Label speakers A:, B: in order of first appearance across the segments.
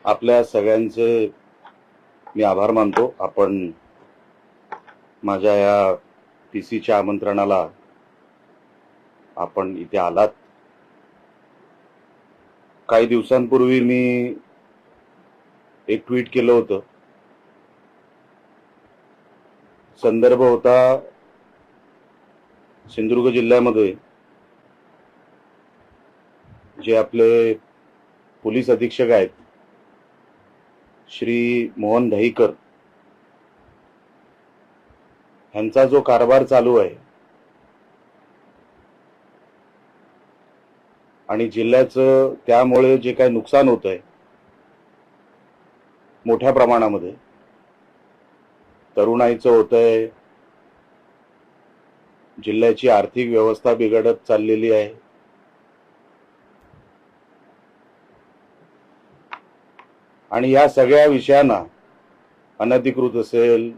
A: आपल्या सगळ्यांचे मी आभार मानतो. आपण माझ्या या पीसीच्या आमंत्रणाला आपण इथे आलात. काही दिवसांपूर्वी मी एक ट्विट केलं होतं. संदर्भ होता सिंधुदुर्ग जिल्ह्यामध्ये जे आपले पोलीस अधीक्षक आहेत श्री मोहन दहीकर यांचा जो कारभार चालू आहे आणि जिल्ह्याचं त्यामुळे जे काही नुकसान होत आहे मोठ्या प्रमाणामध्ये, तरुणाईचं होतंय, जिल्ह्याची आर्थिक व्यवस्था बिघडत चाललेली आहे. आणि या सगळ्या विषयांना अनधिकृत असेल,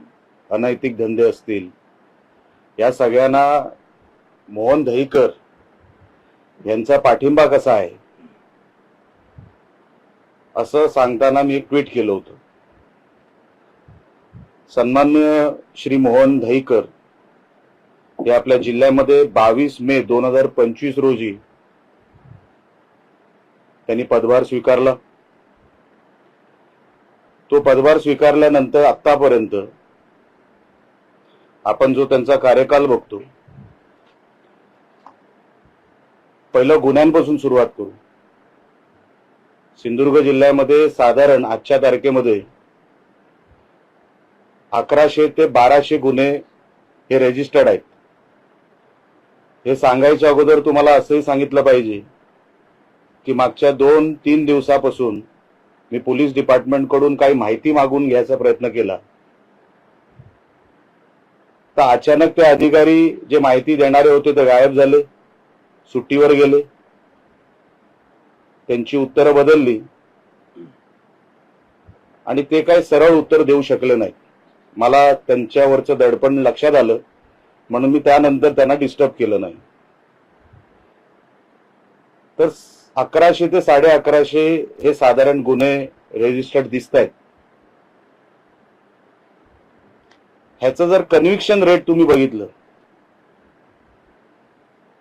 A: अनैतिक धंदे असतील, या सगळ्यांना मोहन दहीकर यांचा पाठिंबा कसा आहे असं सांगताना मी एक ट्विट केलं होतं. सन्माननीय श्री मोहन दहीकर हे आपल्या जिल्ह्यामध्ये 22 मे 2025 रोजी त्यांनी पदभार स्वीकारला. तो पदभार स्वीकारल्यानंतर आतापर्यंत आपण जो त्यांचा कार्यकाल बघतो, पहिलं गुन्ह्यांपासून सुरुवात करू. सिंधुदुर्ग जिल्ह्यामध्ये साधारण आजच्या तारखेमध्ये 1100 ते 1200 गुन्हे हे रजिस्टर्ड आहेत. हे सांगायच्या अगोदर तुम्हाला असंही सांगितलं पाहिजे की मागच्या 2-3 दिवसापासून मी पोलीस डिपार्टमेंटकडून काही माहिती मागून घ्यायचा प्रयत्न केला, तर अचानक ते अधिकारी जे माहिती देणारे होते ते गायब झाले, सुट्टीवर गेले. त्यांची उत्तरं बदलली आणि ते काही सरळ उत्तर देऊ शकले नाही. मला त्यांच्यावरचं दडपण लक्षात आलं म्हणून मी त्यानंतर त्यांना डिस्टर्ब केलं नाही. तर 1100 ते 1150 हे साधारण गुन्हे रजिस्टर्ड दिसत आहेत. ह्याचं जर कन्व्हिक्शन रेट तुम्ही बघितलं,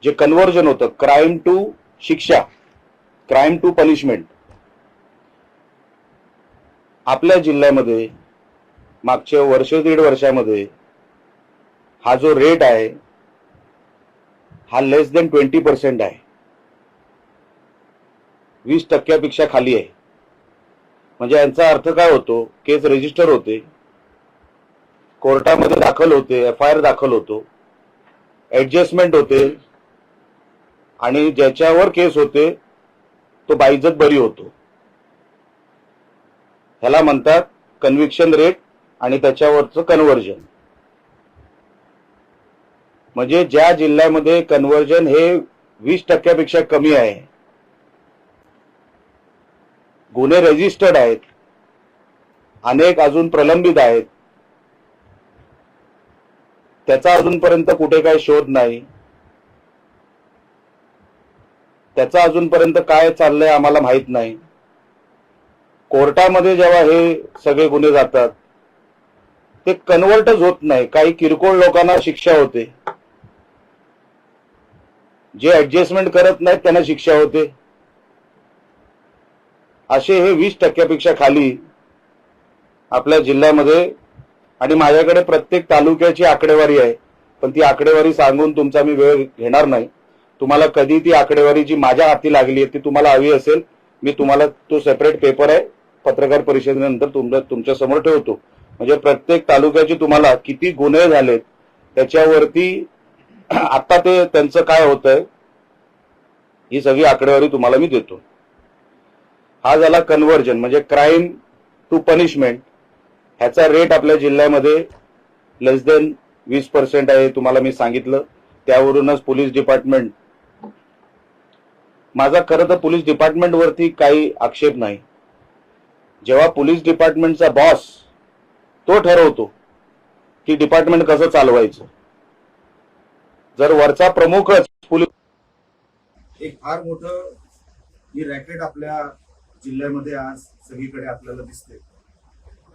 A: जे कन्व्हर्जन होतं क्राईम टू शिक्षा, क्राईम टू पनिशमेंट, आपल्या जिल्ह्यामध्ये मागच्या वर्ष दीड वर्षामध्ये हा जो रेट आहे हा लेस देन 20% आहे. 20% खाली आहे. म्हणजे यांचा अर्थ काय होतो, केस रजिस्टर होते, कोर्टामध्ये दाखल होते, FIR दाखल होतो, ऍडजस्टमेंट होते आणि ज्याच्यावर केस होते तो बाइज्जत बरी होतो. ह्याला म्हणतात कन्व्हिक्शन रेट आणि त्याच्यावरचं कन्व्हर्जन. म्हणजे ज्या जिल्ह्यामध्ये कन्व्हर्जन हे 20% कमी आहे, गुन्हे रजिस्टर्ड आहेत, अनेक अजून प्रलंबित आहेत, त्याचा अजूनपर्यंत कुठे काही शोध नाही, त्याचा अजूनपर्यंत काय चाललंय आम्हाला माहित नाही. कोर्टामध्ये जेव्हा हे सगळे गुन्हे जातात ते कन्व्हर्टच होत नाही. काही किरकोळ लोकांना शिक्षा होते, जे ऍडजस्टमेंट करत नाहीत त्यांना शिक्षा होते. असे हे 20% खाली आपल्या जिल्ह्यामध्ये. आणि माझ्याकडे प्रत्येक तालुक्याची आकडेवारी आहे, पण ती आकडेवारी सांगून तुमचा मी वेळ घेणार नाही. तुम्हाला कधी ती आकडेवारी जी माझ्या हाती लागली आहे ती तुम्हाला हवी असेल, मी तुम्हाला तो सेपरेट पेपर आहे पत्रकार परिषदेनंतर तुमच्या समोर ठेवतो. म्हणजे प्रत्येक तालुक्याची तुम्हाला किती गुन्हे झालेत त्याच्यावरती आता ते त्यांचं काय होतंय ही सगळी आकडेवारी तुम्हाला मी देतो. हा झाला कन्व्हर्जन म्हणजे क्राईम टू पनिशमेंट. ह्याचा रेट आपल्या जिल्ह्यामध्ये लेस देन 20% आहे, तुम्हाला मी सांगितलं. त्यावरूनच पोलीस डिपार्टमेंट, माझा खरं तर पोलीस डिपार्टमेंटवरती काही आक्षेप नाही. जेव्हा पोलीस डिपार्टमेंटचा बॉस तो ठरवतो की डिपार्टमेंट कसं चालवायचं, जर वरचा प्रमुखच पोलीस
B: एक फार मोठं ही रॅकेट आपल्या जिल्ह्यामध्ये आज सगळीकडे आपल्याला दिसते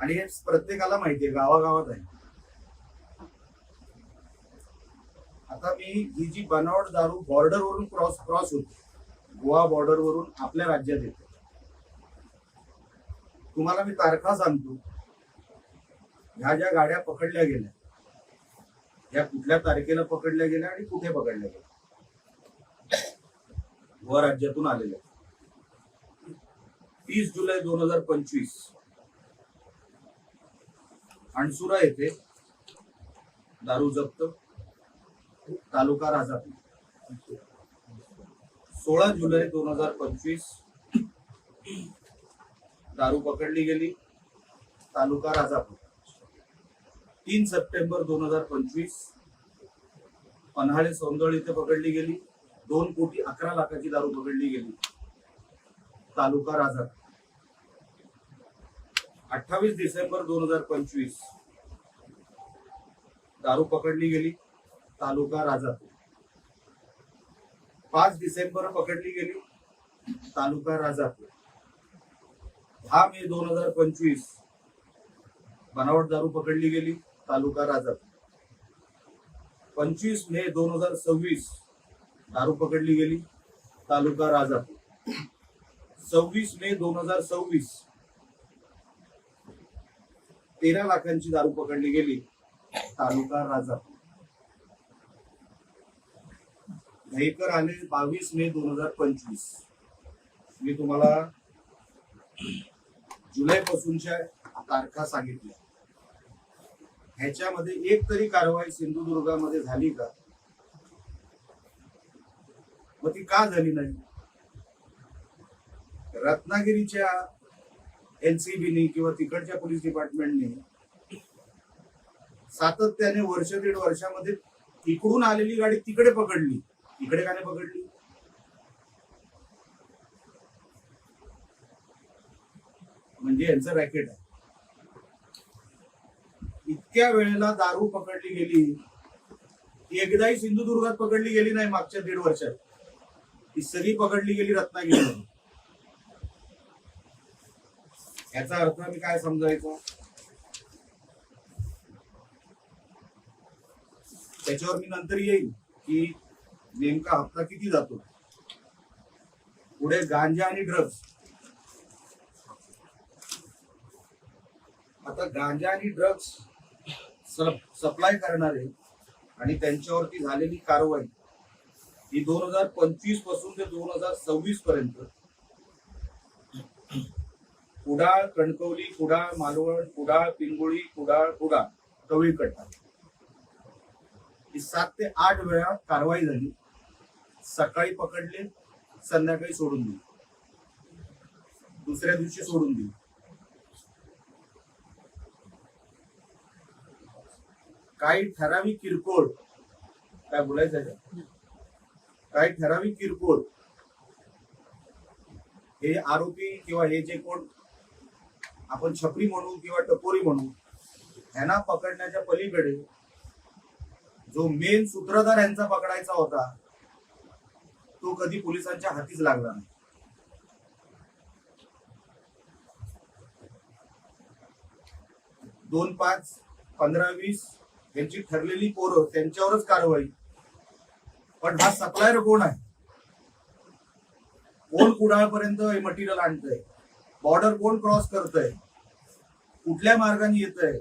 B: आणि हे प्रत्येकाला माहिती आहे, गावागावात आहे. आता मी ही जी बनावट दारू बॉर्डरवरून क्रॉस होते, गोवा बॉर्डरवरून आपल्या राज्यात येते. तुम्हाला मी तारखा सांगतो, ह्या ज्या गाड्या पकडल्या गेल्या, या कुठल्या तारखेला पकडल्या गेल्या आणि कुठे पकडल्या गेल्या, गोवा राज्यातून आलेल्या. 30 जुलै 2025 अणसुरा येथे दारू जप्त, तालुका राजापूर. 16 जुलै 2025 दारू पकडली गेली, तालुका राजापूर. 3 सप्टेंबर 2025 पन्हाळे सौंदळ इथे पकडली गेली. 2,11,00,000 दारू पकडली गेली, तालुका राजापूर. 28 डिसेंबर 2025 दारू पकडली गेली, तालुका राजापूर. 5 डिसेंबर पकडली गेली, तालुका राजापूर. 10 मे 2025 बनावट दारू पकडली गेली, तालुका राजापूर. 25 मे 2026 दारू पकडली गेली, तालुका राजापूर. 26 मे 2026 13 लाखांची दारू पकडली गेली, तालुका राजापूर. दहीकर आले 22 मे 2025. मी तुम्हाला जुलै पासूनच्या तारखा सांगितल्या. ह्याच्यामध्ये एक तरी कारवाई सिंधुदुर्गामध्ये झाली का? मग ती का झाली नाही? रत्नागिरीच्या एनसीबीने किंवा तिकडच्या पोलीस डिपार्टमेंटने सातत्याने वर्ष दीड वर्षामध्ये इकडून आलेली गाडी तिकडे पकडली, इकडे का नाही पकडली? म्हणजे यांचं रॅकेट आहे. इतक्या वेळेला दारू पकडली गेली, एकदाही सिंधुदुर्गात पकडली गेली नाही मागच्या 1.5 वर्षात. ती सगळी पकडली गेली रत्नागिरीमध्ये. याचा अर्थ मी काय समजायचा? त्याच्यावर मी नंतर येईल की नेमका हप्ता किती जातो. पुढे गांजा आणि ड्रग्ज. आता गांजा आणि ड्रग्ज सप्लाय करणारे आणि त्यांच्यावरती झालेली कारवाई ही 2025 पासून ते 2026 पर्यंत कुडाळ, कणकवली, कुडाळ, मालवण, कुडाळ, पिंगुळी, कुडाळ, कवळीकट्टा ही 7 ते 8 वेळा कारवाई झाली. सकाळी पकडले, संध्याकाळी सोडून दिली, दुसऱ्या दिवशी सोडून दिली. काही ठराविक किरकोळ, काय बोलायचं का, काही ठराविक किरकोळ हे आरोपी किंवा हे जे कोण आपण छपरी म्हणू किंवा टपोरी म्हणू, ह्यांना पकडण्याच्या पलीकडे जो मेन सूत्रधार यांचा पकडायचा होता तो कधी पोलिसांच्या हातीच लागला नाही. दोन 5, 15, 20 यांची ठरलेली पोरं, त्यांच्यावरच कारवाई. पण हा सप्लायर कोण आहे? कोण कुडाळपर्यंत हे मटेरियल आणतंय? बॉर्डर कोण क्रॉस करतंय? कुठल्या मार्गाने येतंय?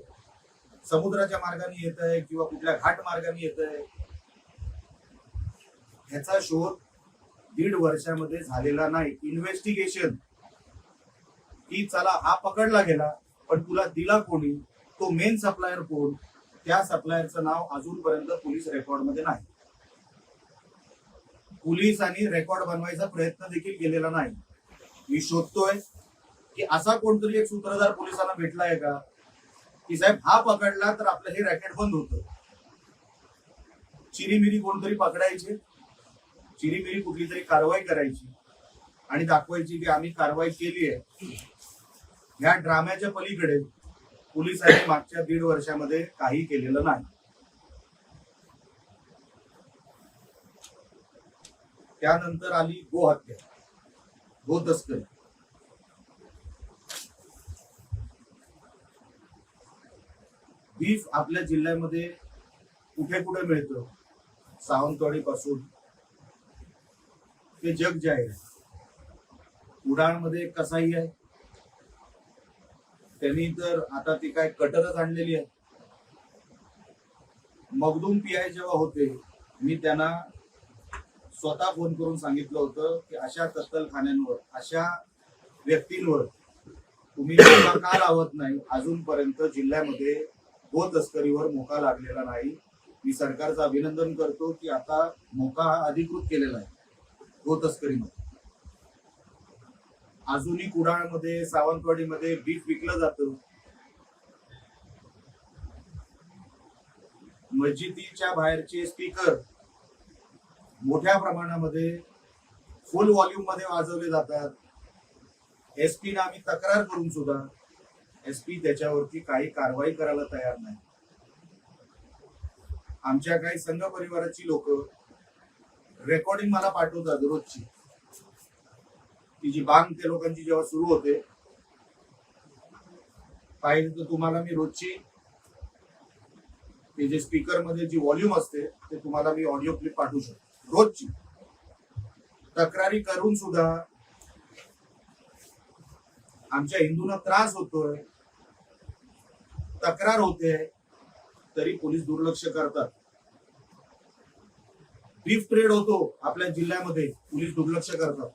B: समुद्राच्या मार्गाने येतंय किंवा कुठल्या घाट मार्गाने येतंय? ह्याचा शोध 1.5 वर्षामध्ये झालेला नाही. इन्व्हेस्टिगेशन की चला हा पकडला गेला, पण तुला दिला कोणी, तो मेन सप्लायर कोण, त्या सप्लायरचं नाव अजूनपर्यंत पोलीस रेकॉर्ड मध्ये नाही. पोलिसांनी रेकॉर्ड बनवायचा प्रयत्न देखील केलेला नाही. मी शोधतोय की असा कोणतरी एक सूत्रधार पोलिसांना भेटलाय का की साहेब हा पकडला तर आपलं हे रॅकेट बंद होतं. चिरीमिरी कोणतरी पकडायचे, चिरीमिरी कुठली तरी कारवाई करायची आणि दाखवायची की आम्ही कारवाई केली आहे. या ड्राम्याच्या पलीकडे पोलिसांनी मागच्या 1.5 वर्षामध्ये काही केलेलं नाही. त्यानंतर आली गो हत्या, गो तस्करी. बीफ आपल्या जिल्ह्यामध्ये कुठे कुठे मिळतं, सावंतवाडी पासून ते जग जाहीर आहे. उडाळमध्ये एक कसाई आहे, त्यांनी तर आता ती काय कटरच आणलेली आहे. मगदूम पीआय जेव्हा होते, मी त्यांना स्वतः फोन करून सांगितलं होतं की अशा कत्तलखान्यांवर, अशा व्यक्तींवर तुम्ही मोका का लावत नाही. अजूनपर्यंत जिल्ह्यामध्ये गो तस्करीवर मोका लागलेला नाही. मी सरकारचं अभिनंदन करतो की आता मोका हा अधिकृत केलेला आहे गो तस्करीमध्ये. अजूनही कुडाळमध्ये, सावंतवाडीमध्ये बीफ विकलं जातं. मस्जिदीच्या बाहेरचे स्पीकर मोठ्या प्रमाणामध्ये फुल व्हॉल्यूम मध्ये वाजवले जातात. एसपी ना आम्ही तक्रार करून सुद्धा एसपी त्याच्यावरती काही कारवाई करायला तयार नाही. आमच्या काही संघ परिवाराची लोक रेकॉर्डिंग मला पाठवतात रोजची, ती जी बांग त्या लोकांची जेव्हा सुरू होते, पाहिजे तर तुम्हाला मी रोजची ते जे स्पीकर मध्ये जी व्हॉल्यूम असते ते तुम्हाला मी ऑडिओ क्लिप पाठवू शकतो. रोजची तक्रारी करून सुद्धा आमच्या हिंदूंना त्रास होतोय, तक्रार होते, तरी पोलीस दुर्लक्ष करतात. बीफ ट्रेड होतो आपल्या जिल्ह्यामध्ये, पोलीस दुर्लक्ष करतात.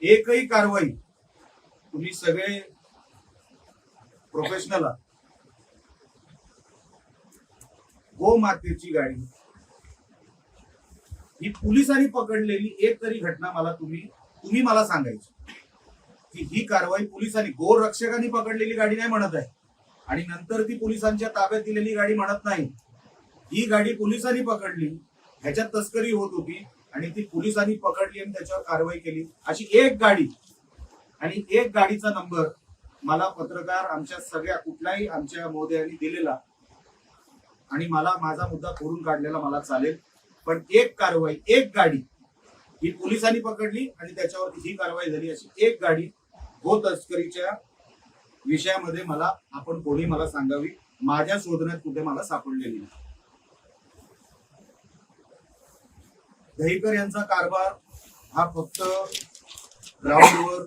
B: एकही कारवाई, तुम्ही सगळे प्रोफेशनल आहात, गो मातेची गाडी ही पोलिसांनी पकडलेली एक तरी घटना मला तुम्ही मला सांगायची की ही कारवाई पोलिसांनी, गो रक्षकांनी पकडलेली गाडी नाही म्हणत आहे, आणि नंतर ती पोलिसांच्या ताब्यात दिलेली गाडी म्हणत नाही. ही गाडी पोलिसांनी पकडली, ह्याच्यात तस्करी होत होती आणि ती पोलिसांनी पकडली आणि त्याच्यावर कारवाई केली. अशी एक गाडी आणि एक गाडीचा नंबर मला पत्रकार आमच्या सगळ्या कुठल्याही आमच्या मोदयांनी दिलेला, आणि मला माझा मुद्दा खोडून काढलेला मला चालेल, पण एक कारवाई, एक गाडी ही पोलिसांनी पकडली आणि त्याच्यावरती ही कारवाई झाली, अशी एक गाडी गो तस्करीच्या विषयामध्ये आपण कोणी मला सांगावी, माझ्या शोधण्यात कुठे मला सापडलेली नाही. दहीकर यांचा कारभार हा फक्त ग्राउंडवर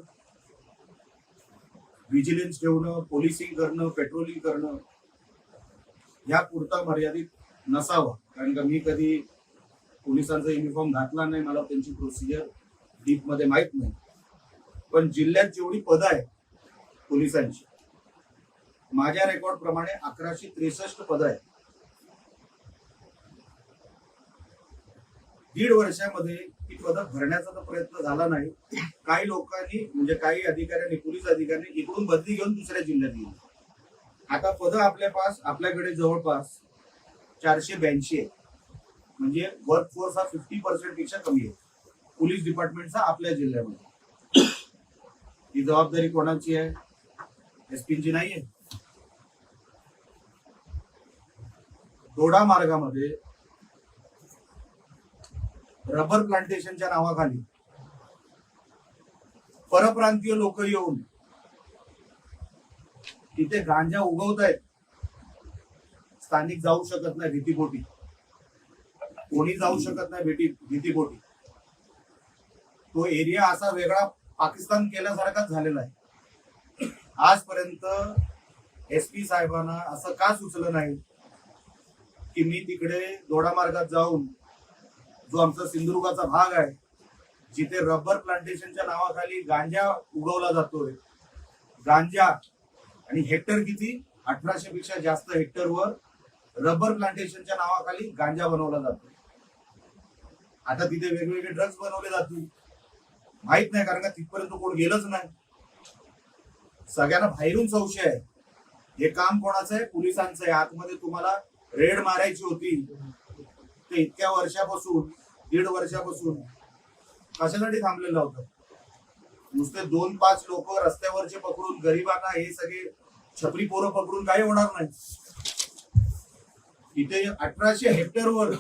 B: व्हिजिलन्स ठेवणं, पोलिसिंग करणं, पेट्रोलिंग करणं या पुरता मर्यादित नसावा. कारण का मी कधी पोलिसांचा युनिफॉर्म घातला नाही, मला त्यांची प्रोसिजर डीप मध्ये माहित नाही. पण जिल्ह्यात जेवढी पदं आहेत पोलिसांची, माझ्या रेकॉर्ड प्रमाणे 1163 पदं आहेत. 1.5 वर्षामध्ये ती पदं भरण्याचा तर प्रयत्न झाला नाही. काही लोकांनी, म्हणजे काही अधिकाऱ्यांनी, पोलीस अधिकाऱ्यांनी इकडून बदली घेऊन दुसऱ्या जिल्ह्यात गेली. आता पदं आपल्याकडे जवळपास 482 आहे. म्हणजे वर्कफोर्स हा 50% पेक्षा कमी आहे पोलीस डिपार्टमेंटचा आपल्या जिल्ह्यामध्ये. ही जबाबदारी कोणाची आहे? एसपीची नाहीये. दोडा मार्गामध्ये रबर प्लांटेशनच्या नावाखाली परप्रांतीय लोक येऊन तिथे गांजा उगवत आहेत. स्थानिक जाऊ शकत नाही भीतीपोटी, कोणी जाऊ शकत नाही भीतीपोटी. तो एरिया असा वेगळा पाकिस्तान केल्यासारखाच झालेला आहे. आजपर्यंत एसपी साहेबांना असं का सुचलं नाही की मी तिकडे दोडा मार्गात जाऊन, जो आमचा सिंधुदुर्गाचा भाग आहे, जिथे रबर प्लांटेशनच्या नावाखाली गांजा उगवला जातोय, गांजा, आणि हेक्टर किती, 1800 पेक्षा जास्त हेक्टरवर रबर प्लांटेशनच्या नावाखाली गांजा बनवला जातो. आता तिथे वेगवेगळे ड्रग्ज बनवले जातील, माहित नाही, कारण का तिथपर्यंत कोण गेलंच नाही. सगळ्यांना बाहेरून संशय आहे, हे काम कोणाचं आहे? पोलिसांचं आहे. आतमध्ये तुम्हाला रेड मारायची होती ते इतक्या वर्षापासून, 1.5 वर्षापासून कशासाठी थांबलेलं होतं? नुसते 2-5 लोक रस्त्यावरचे पकडून गरिबांना, हे सगळे छपरी पोरं पकडून काही होणार नाही. इथे 1800 हेक्टरवर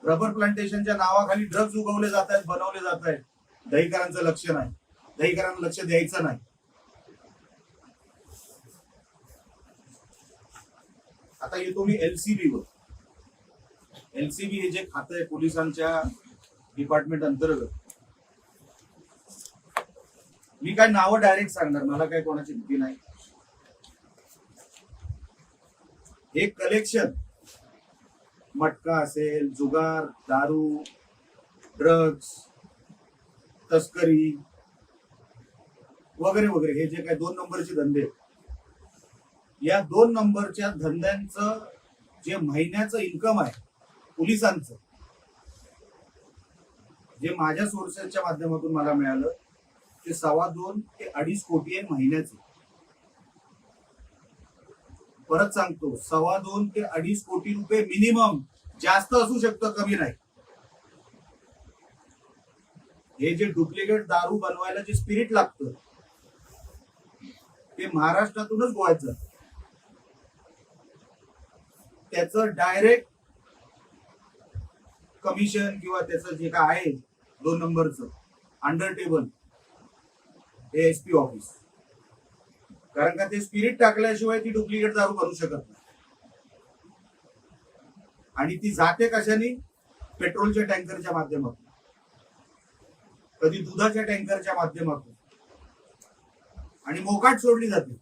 B: रबर प्लांटेशनच्या नावाखाली ड्रग्ज उगवले जात आहेत, बनवले जात आहेत. दहीकरांचं लक्ष नाही, दहीकरांना लक्ष द्यायचं नाही. आता येतो मी एलसीबी वर. एलसीबी हे जे खातं आहे पोलिसांच्या डिपार्टमेंट अंतर्गत, मी काय नावं डायरेक्ट सांगणार, मला काय कोणाची भीती नाही. हे कलेक्शन मटका असेल, जुगार, दारू, ड्रग्ज, तस्करी वगैरे वगैरे, हे जे काय 2 नंबरचे धंदे, या 2 नंबरच्या धंद्यांचं जे महिन्याचं इन्कम आहे पोलिसांचं, जे माझ्या सोर्सेसच्या माध्यमातून मला मिळालं, ते 2.25 ते 2.5 कोटी आहे महिन्याचे. परत सांगतो, 2.25 ते 2.5 कोटी रुपये मिनिमम, जास्त असू शकतं, कमी नाही. हे जे डुप्लिकेट दारू बनवायला जे स्पिरिट लागतं ते महाराष्ट्रातूनच गोव्यात जातं. त्याचं डायरेक्ट कमिशन किंवा त्याचं जे काय आहे 2 नंबरचं अंडर टेबल, हे एसपी ऑफिस. कारण का ते स्पिरिट टाकल्याशिवाय ती डुप्लिकेट दारू बनवू शकत नाही. आणि ती जाते कशाने? पेट्रोलच्या टँकरच्या माध्यमातून, कधी दुधाच्या टँकरच्या माध्यमातून, आणि मोकाट सोडली जाते.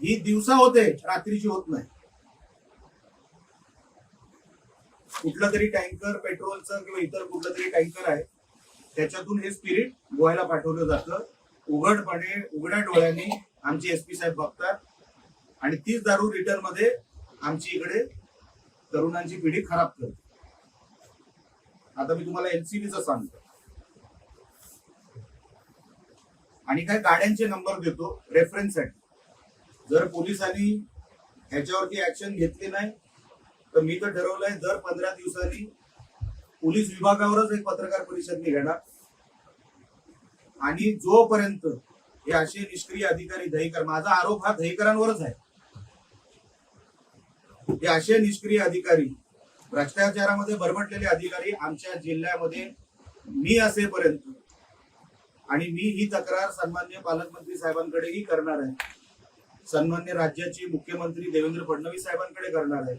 B: ही दिवसा होते, रात्रीची होत नाही. कुठलं तरी टँकर पेट्रोलचं किंवा इतर कुठलं तरी टँकर आहे, त्याच्यातून हे स्पिरिट गोव्याला पाठवलं जातं. उघडपणे, उघड्या डोळ्यांनी आमचे एसपी साहेब बघतात, आणि तीच दारू रिटर्न मध्ये आमची इकडे तरुणांची पिढी खराब करते. आता मी तुम्हाला एलसीबीचं सांगतो, आणि काय गाड्यांचे नंबर देतो रेफरन्ससाठी. जर पोलिसांनी ह्याच्यावरती ऍक्शन घेतली नाही तर मी तर ठरवलंय दर 15 दिवसांनी पोलीस विभागावरच एक पत्रकार परिषद मी घेणार. आणि जोपर्यंत हे असे निष्क्रिय अधिकारी, दहीकर, माझा आरोप हा दहीकरांवरच आहे, हे असे निष्क्रिय अधिकारी, भ्रष्टाचारामध्ये बरबटलेले अधिकारी आमच्या जिल्ह्यामध्ये मी असेपर्यंत, आणि मी ही तक्रार सन्माननीय पालकमंत्री साहेबांकडेही करणार आहे, सन्माननीय राज्याचे मुख्यमंत्री देवेंद्र फडणवीस साहेबांकडे करणार आहे,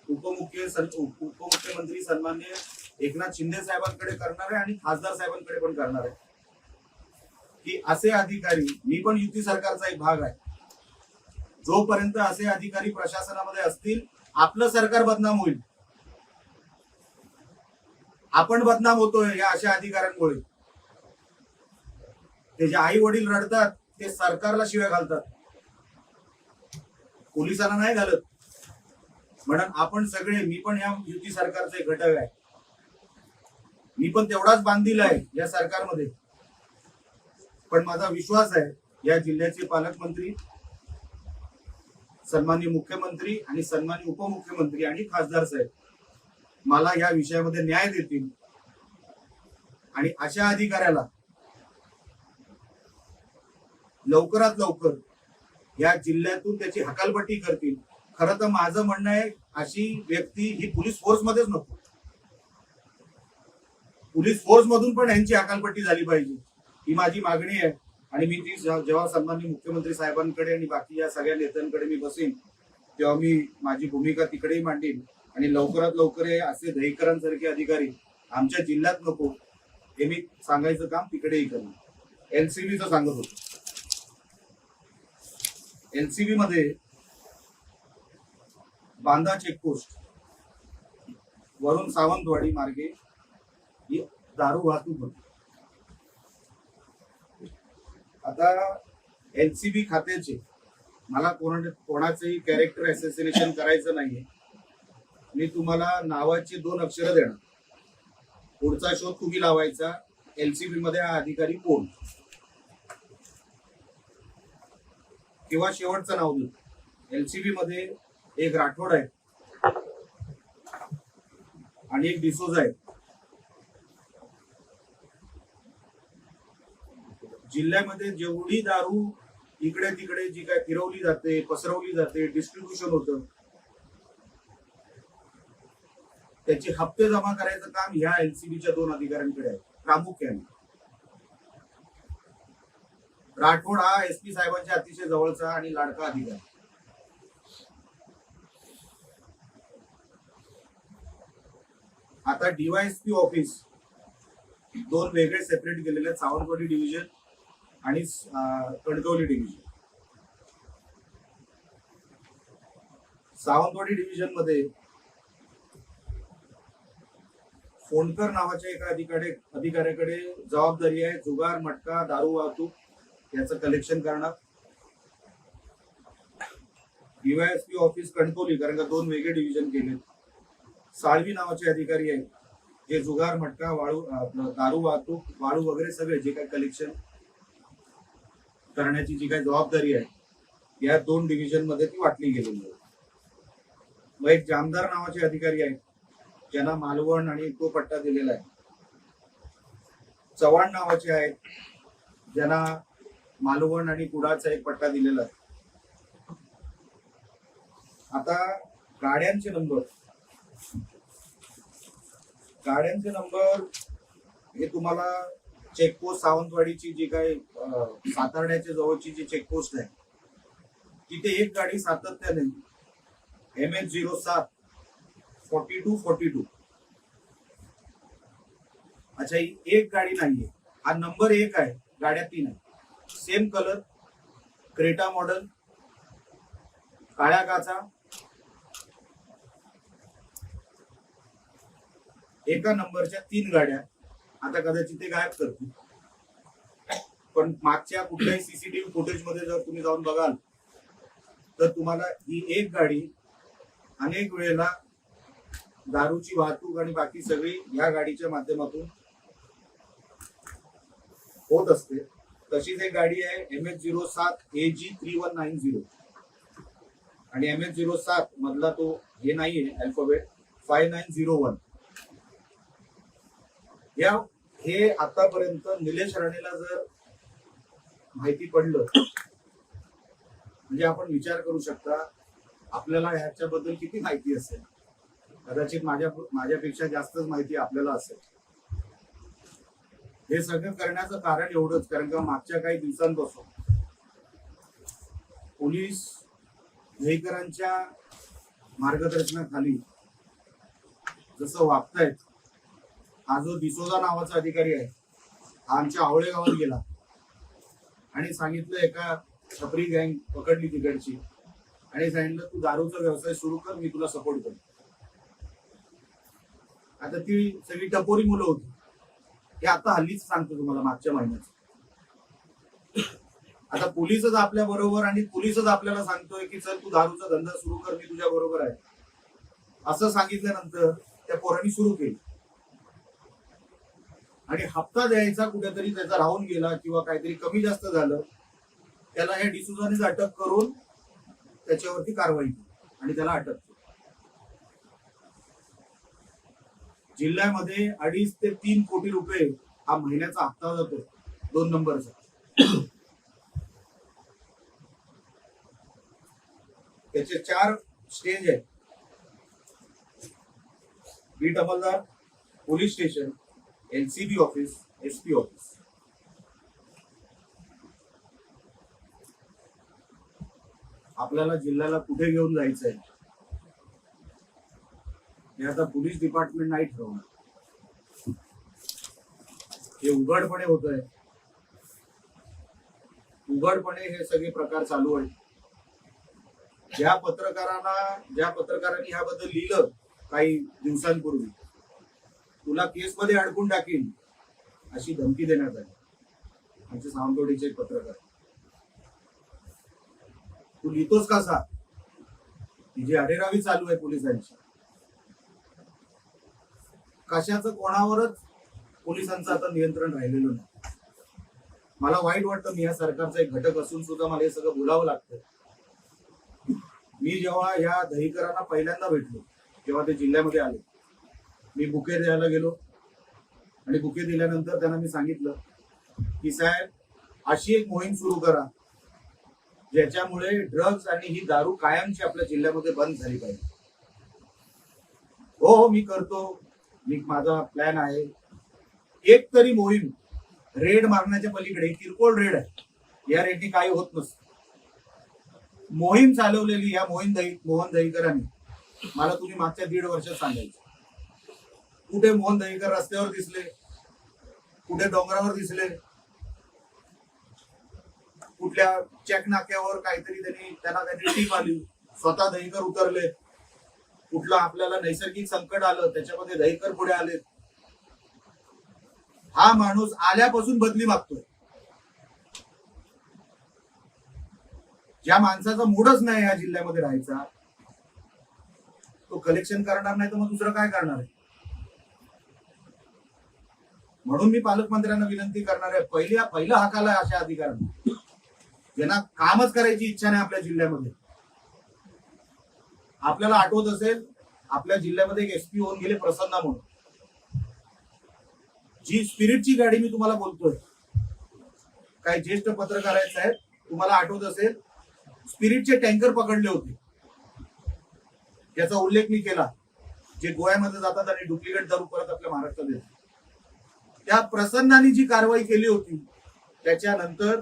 B: उपमुख्यमंत्री सन्माननीय एकनाथ शिंदे साहेबांकडे करणार आहे, आणि खासदार साहेबांकडे पण करणार आहे, की असे अधिकारी, मी पण युती सरकारचा एक भाग आहे, जोपर्यंत असे अधिकारी प्रशासनामध्ये असतील आपलं सरकार बदनाम होईल. आपण बदनाम होतोय या अशा अधिकाऱ्यांमुळे. ते जे आई वडील रडतात ते सरकारला शिव्या घालतात, पोलिसांना नाही घालत. म्हणून आपण सगळे, मी पण या युती सरकारचा एक घटक आहे, मी पण तेवढाच बांधील आहे या सरकारमध्ये. पण माझा विश्वास आहे या जिल्ह्याचे पालकमंत्री, सन्माननीय मुख्यमंत्री आणि सन्माननीय उपमुख्यमंत्री आणि खासदार साहेब मला या विषयामध्ये न्याय देतील, आणि अशा अधिकाऱ्याला लवकरात लवकर या जिल्ह्यातून त्याची हकालपट्टी करतील. खरं तर माझं म्हणणं आहे, अशी व्यक्ती ही पोलीस फोर्स मध्येच नको, पोलीस फोर्स मधून पण यांची हकालपट्टी झाली पाहिजे, ही माझी मागणी आहे. आणि मी ती जेव्हा सन्माननीय मुख्यमंत्री साहेबांकडे आणि बाकी या सगळ्या नेत्यांकडे मी बसेन, तेव्हा मी माझी भूमिका तिकडेही मांडेन, आणि लवकरात लवकर हे असे दहीकरांसारखे अधिकारी आमच्या जिल्ह्यात नको, हे मी सांगायचं काम तिकडेही करणार. एलसीबीचं सांगत होतो, एलसीबी मध्ये बांधा चेकपोस्ट वरून सावंतवाडी मार्गे ही दारू वाहतूक होती. आता एलसीबी खात्याचे, मला कोणाचंही कॅरेक्टर असोसिएशन करायचं नाहीये, मी तुम्हाला नावाची 2 अक्षरं देणार, पुढचा शोध तुम्ही लावायचा, एलसीबी मध्ये हा अधिकारी कोण, किंवा शेवटचं नाव देऊ. एलसीबी मध्ये एक राठोड आहे आणि एक डिसोजा आहे. जिल्ह्यामध्ये जेवढी दारू इकडे तिकडे जी काय फिरवली जाते, पसरवली जाते, डिस्ट्रीब्युशन होतं, त्याचे हप्ते जमा करायचं काम ह्या एलसीबीच्या 2 अधिकाऱ्यांकडे आहे प्रामुख्याने. राठोड हा एसपी साहेबांच्या अतिशय जवळचा आणि लाडका अधिकारी. आता डीवायएसपी ऑफिस दोन वेगळे सेपरेट केलेले आहेत, सावंतवाडी डिव्हिजन आणि कणकवली डिव्हिजन. सावंतवाडी डिव्हिजन मध्ये फोंडकर नावाच्या एका अधिकाऱ्याकडे जबाबदारी आहे जुगार, मटका, दारू वाहतूक याचं कलेक्शन करणार. डीवायएसपी ऑफिस कणकवली, कारण का दोन वेगळे डिव्हिजन केले. साळवी नावाचे अधिकारी आहेत जे जुगार, मटका, वाळू, दारू वाहतूक, वाळू वगैरे सगळे जे काही कलेक्शन करण्याची जी काही जबाबदारी आहे या दोन डिव्हिजन मध्ये ती वाटली गेलेली आहे. मग एक जामदार नावाचे अधिकारी आहेत ज्यांना मालवण आणि तो पट्टा दिलेला आहे. चव्हाण नावाचे आहेत ज्यांना मालवण आणि कुडाचा एक पट्टा दिलेला आहे. आता गाड्यांचे नंबर हे तुम्हाला चेकपोस्ट सावंतवाडीची जी काही सातारड्याच्या जवळची जी चेकपोस्ट आहे तिथे एक गाडी सातत्याने MS07 4242. अच्छा, ही एक गाडी नाहीये, हा नंबर एक आहे, गाड्या 3 आहे. सेम कलर, क्रेटा मॉडेल, काळ्या काचा, एका नंबरच्या 3 गाड्या. आता कदाचित ते गायब करतील, पण मागच्या कुठल्याही सीसीटीव्ही फुटेज मध्ये जर तुम्ही जाऊन बघाल तर तुम्हाला ही एक गाडी अनेक वेळेला दारूची वाहतूक आणि बाकी सगळी या गाडीच्या माध्यमातून होत असते. तशीच एक गाडी आहे MS07 AG 3190 आणि MS07 मधला तो हे नाहीये अल्फाबेट 5901. हे आतापर्यंत निलेश राणेला जर माहिती पडलं म्हणजे आपण विचार करू शकता आपल्याला ह्याच्याबद्दल किती माहिती असेल. कदाचित माझ्यापेक्षा जास्तच माहिती आपल्याला असेल. हे सगळं करण्याचं कारण एवढंच, कारण का मागच्या काही दिवसांपासून पोलीस दहीकरांच्या मार्गदर्शनाखाली जसं वागतायत. हा जो डिसोजा नावाचा अधिकारी आहे हा आमच्या आवळे गावात गेला आणि सांगितलं एका छपरी गँग पकडली तिकडची आणि सांगितलं तू दारूचा व्यवसाय सुरू कर, मी तुला सपोर्ट करतो. आता ती सगळी टपोरी मुलं होती. हे आता हल्लीच सांगतो तुम्हाला, मागच्या महिन्यात. आता पोलीसच आपल्या बरोबर आणि पोलीसच आपल्याला सांगतोय की चल तू दारूचा धंदा सुरू कर, मी तुझ्या बरोबर आहे असं सांगितल्यानंतर त्या पोरांनी सुरू केली आणि हप्ता द्यायचा कुठेतरी त्याचा राहून गेला किंवा काहीतरी कमी जास्त झालं, त्याला ह्या डिसुजानेच अटक करून त्याच्यावरती कारवाई केली आणि त्याला अटक केली. जिल्ह्यामध्ये 2.5 ते 3 कोटी रुपये हा महिन्याचा हप्ता जातो 2 नंबरचा. त्याचे 4 स्टेज आहेत: बीट अंमलदार, police station, LCB office, SP office. आपल्याला जिल्ह्याला कुठे घेऊन जायचंय हे आता पोलीस डिपार्टमेंट नाही ठरवणार. हे उघडपणे होत आहे, उघडपणे हे सगळे प्रकार चालू आहेत. ज्या पत्रकारांनी ह्याबद्दल लिहिलं काही दिवसांपूर्वी, तुला केसमध्ये अडकून टाकीन अशी धमकी देण्यात आली. आमचे सावंतवाडीचे पत्रकार, तू लिहितोस कसा? ही जी अरेरावी चालू आहे पोलिसांची, कशाचं कोणावरच पोलिसांचं आता नियंत्रण राहिलेलं नाही. मला वाईट वाटतं, मी या सरकारचा एक घटक असून सुद्धा मला हे सगळं बोलावं लागतं. मी जेव्हा या दहीकरांना पहिल्यांदा भेटलो तेव्हा ते जिल्ह्यामध्ये आले, मी बुके द्यायला गेलो आणि बुके दिल्यानंतर त्यांना मी सांगितलं की साहेब अशी एक मोहीम सुरू करा ज्याच्यामुळे ड्रग्ज आणि ही दारू कायमची आपल्या जिल्ह्यामध्ये बंद झाली पाहिजे. हो मी करतो, माझा प्लॅन आहे. एक तरी मोहीम रेड मारण्याच्या पलीकडे, किरकोळ रेड आहे, या रेडनी काही होत नसतं. मोहीम चालवलेली या मोहन दहीकरांनी मला तुम्ही मागच्या 1.5 वर्षात सांगायचं. कुठे मोहन दहीकर रस्त्यावर दिसले, कुठे डोंगरावर दिसले, कुठल्या चेक नाक्यावर काहीतरी त्यांना काहीतरी टीप आली, स्वतः दहीकर उतरले, कुठलं आपल्याला नैसर्गिक संकट आलं त्याच्यामध्ये दहीकर पुढे आले. हा माणूस आल्यापासून बदली मागतोय. ज्या माणसाचा मूडच नाही या जिल्ह्यामध्ये राहायचा, तो कलेक्शन करणार नाही तर मग दुसरं काय करणार आहे. म्हणून मी पालकमंत्र्यांना विनंती करणार आहे, पहिलं हाकाला अशा अधिकाऱ्यांना ज्यांना कामच करायची इच्छा नाही आपल्या जिल्ह्यामध्ये. आपल्याला आठवत असेल, आपल्या जिल्ह्यामध्ये एक एसपी होऊन गेले प्रसन्ना म्हणून. जी स्पिरिटची गाडी मी तुम्हाला बोलतोय, काही ज्येष्ठ पत्रकार आहेत साहेब, तुम्हाला आठवत असेल स्पिरिटचे टँकर पकडले होते, याचा उल्लेख मी केला, जे गोव्यामध्ये जातात आणि डुप्लिकेट दारू परत आपल्या महाराष्ट्रात येतात. त्या प्रसन्नानी जी कारवाई केली होती त्याच्यानंतर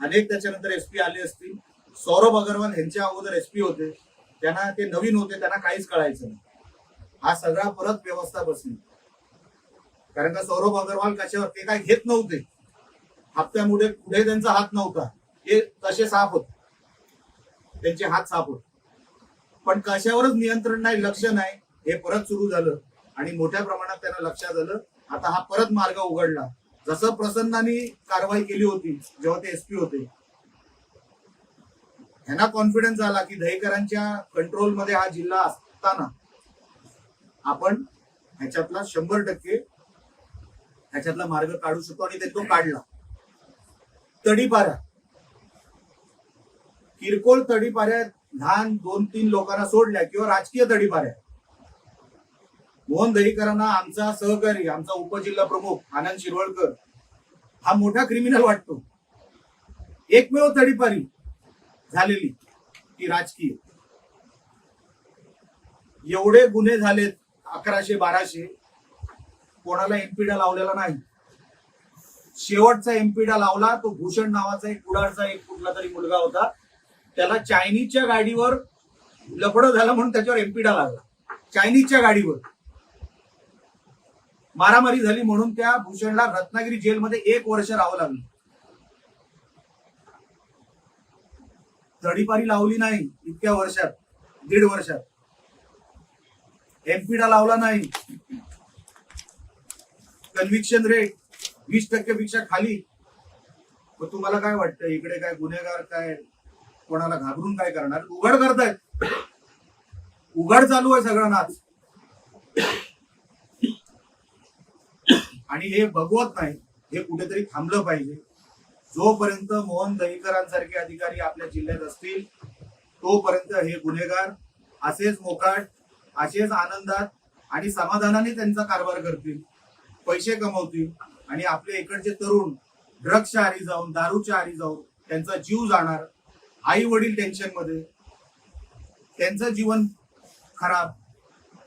B: त्याच्यानंतर एसपी आले असतील. सौरभ अग्रवाल यांच्या अगोदर एसपी होते, त्यांना ते नवीन होते, त्यांना काहीच कळायचं नाही. हा सगळा परत व्यवस्था बसली, कारण का सौरभ अग्रवाल कशावर ते काय घेत नव्हते, हप्त्यामुळे पुढे त्यांचा हात नव्हता, हे तसे साफ होते, त्यांचे हात साफ होते, पण कशावरच नियंत्रण नाही, लक्ष नाही. हे परत सुरू झालं आणि मोठ्या प्रमाणात त्यांना लक्षात आलं. आता हा परत मार्ग उघडला. जसं प्रसन्नानी कारवाई केली होती जेव्हा ते एसपी होते, ह्यांना कॉन्फिडन्स आला की दहीकरांच्या कंट्रोलमध्ये हा जिल्हा असताना आपण ह्याच्यातला 100% ह्याच्यातला मार्ग काढू शकतो, आणि ते तो काढला. तडीपाऱ्या, किरकोळ तडीपाऱ्या लहान 2-3 लोकांना सोडल्या किंवा राजकीय तडीपाऱ्या, मोहन दहीकरांना आमचा सहकारी, आमचा उपजिल्हा प्रमुख आनंद शिरवळकर हा मोठा क्रिमिनल वाटतो. एकमेव तडीपारी झालेली ती राजकीय. एवढे गुन्हे झालेत 1100-1200, कोणाला एमपीडा लावलेला नाही. शेवटचा एमपीडा लावला तो भूषण नावाचा एक कुडाळचा एक कुठला तरी मुलगा होता, त्याला चायनीजच्या गाडीवर लफडं झालं म्हणून त्याच्यावर एमपीडा लागला. चायनीजच्या गाडीवर मारामारी झाली म्हणून त्या भूषणला रत्नागिरी जेलमध्ये 1 वर्ष राहावं लागलं. तडीपारी लावली नाही इतक्या वर्षात, 1.5 वर्षात एमपीडा लावला नाही. कन्व्हिक्शन रेट 20% पेक्षा खाली. मग तुम्हाला काय वाटतं, इकडे काय गुन्हेगार काय कोणाला घाबरून काय करणार? उघड करतायत, उघड चालू आहे सगळं नाच. आणि हे बघवत नाही, हे कुठेतरी थांबलं पाहिजे. जोपर्यंत मोहन दहीकरांसारखे अधिकारी आपल्या जिल्ह्यात असतील तोपर्यंत हे गुन्हेगार असेच मोकाट, असेच आनंदात आणि समाधानाने त्यांचा कारभार करतील, पैसे कमवतील, आणि आपले इकडचे तरुण ड्रग्सच्या आहारी जाऊन, दारूच्या आहारी जाऊन त्यांचा जीव जाणार, आई वडील टेन्शन मध्ये, त्यांचं जीवन खराब.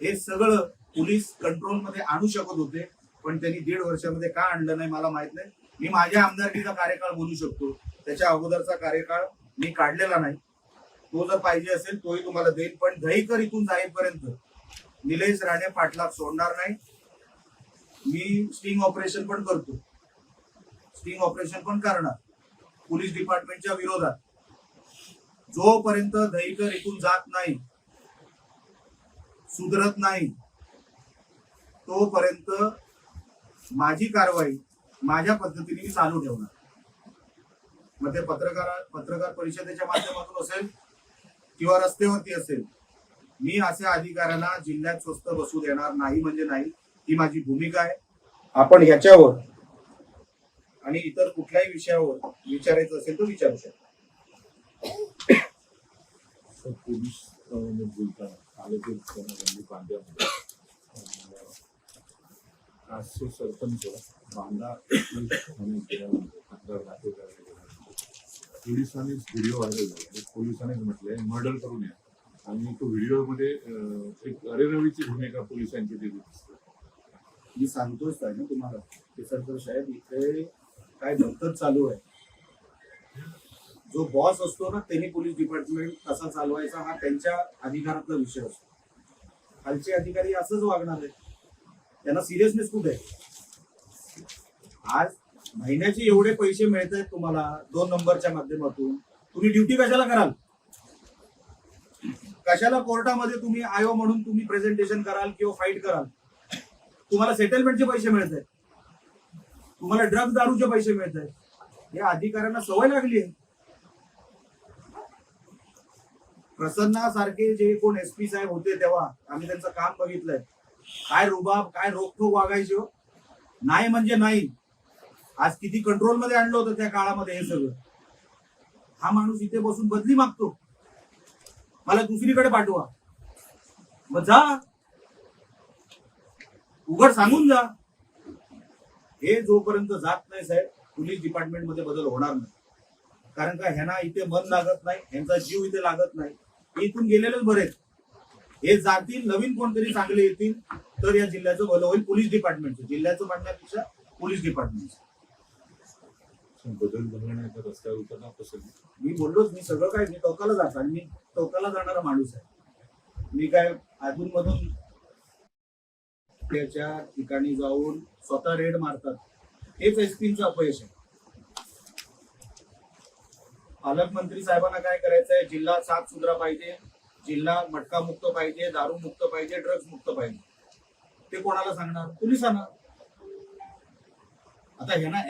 B: हे सगळं पोलीस कंट्रोलमध्ये आणू शकत होते, पण त्यांनी 1.5 वर्षामध्ये का आणलं नाही मला माहित नाही. मी माझ्या आमदारकीचा कार्यकाळ बोलू शकतो, त्याच्या अगोदरचा कार्यकाळ मी काढलेला नाही. तो जर पाहिजे असेल तोही तुम्हाला देईल. पण दहीकर इथून जाईपर्यंत निलेश राणे पाटलाग सोडणार नाही. मी स्टिंग ऑपरेशन पण करतो, स्टिंग ऑपरेशन पण करणार पोलीस डिपार्टमेंटच्या विरोधात. जोपर्यंत दहीकर इथून जात नाही, सुधरत नाही, तोपर्यंत माझी कारवाई माझ्या पद्धतीने मी चालू ठेवणार. मग ते पत्रकार परिषदेच्या माध्यमातून असेल किंवा रस्त्यावरती असेल, मी अशा अधिकाऱ्यांना जिल्ह्यात स्वस्त बसू देणार नाही, म्हणजे नाही. ही माझी भूमिका आहे. आपण ह्याच्यावर आणि इतर कुठल्याही विषयावर विचारायचं असेल तर विचारू शकता.
C: पोलीस बोलताना आजचे सरपंच बांधा पोलिसांनीच व्हिडिओ व्हायरल झाला. पोलिसांनीच म्हटलंय मर्डर करून या, आणि तो व्हिडिओ मध्ये एक अरेरवीची भूमिका पोलिसांची दिली दिसते.
B: मी सांगतोच आहे ना तुम्हाला की सरकार साहेब, इथे काय धमतच चालू आहे. जो बॉस असतो ना, त्यांनी पोलीस डिपार्टमेंट कसा चालवायचा हा त्यांच्या अधिकारातला विषय असतो. खालचे अधिकारी असंच वागणार आहे. त्यांना सिरियसनेस कुठे आहे? आज महिन्याचे एवढे पैसे मिळत आहेत तुम्हाला 2 नंबरच्या माध्यमातून, तुम्ही ड्युटी कशाला कराल? कशाला कोर्टामध्ये तुम्ही आयो म्हणून तुम्ही प्रेझेंटेशन कराल किंवा फाईट कराल? तुम्हाला सेटलमेंटचे पैसे मिळत आहेत, तुम्हाला ड्रग्ज दारूचे पैसे मिळत आहेत. या अधिकाऱ्यांना सवय लागली आहे. प्रसन्ना सारखे जे कोण एसपी साहेब होते तेव्हा आम्ही त्यांचं काम बघितलंय. काय रुबाब, काय रोखोक वागायची हो. नाही म्हणजे नाही. आज किती कंट्रोलमध्ये आणलं होतं त्या काळामध्ये हे सगळं. हा माणूस इथे बसून बदली मागतो, मला दुसरीकडे पाठवा. मग जा, उघड सांगून जा. हे जोपर्यंत जात नाही साहेब, पोलीस डिपार्टमेंटमध्ये बदल होणार नाही. कारण का ह्यांना इथे मन लागत नाही, ह्यांचा जीव इथे लागत नाही. इथून गेलेलेच बरेच. हे जातील, नवीन कोणतरी चांगले येतील तर या जिल्ह्याचं भलं होईल. पोलीस डिपार्टमेंटचं, जिल्ह्याचं म्हणण्यापेक्षा पोलीस डिपार्टमेंटचं.
C: बदल बनवण्याचा रस्त्यावर उतरणं पसंत.
B: मी बोललोच, मी सगळं काय, मी टोकाला जातो आणि मी टोकाला जाणारा माणूस आहे. मी काय अधून मधून त्याच्या ठिकाणी जाऊन स्वतः रेड मारतात, हेच एसपीचं अपयश आहे. पालकमंत्री साहेबांना काय करायचंय? जिल्हा साफ सुधरा पाहिजे, जिल्हा मटका मुक्त पाहिजे, दारू मुक्त पाहिजे, ड्रग्ज मुक्त पाहिजे. ते कोणाला सांगणार? पोलिसांना. आता ह्यांना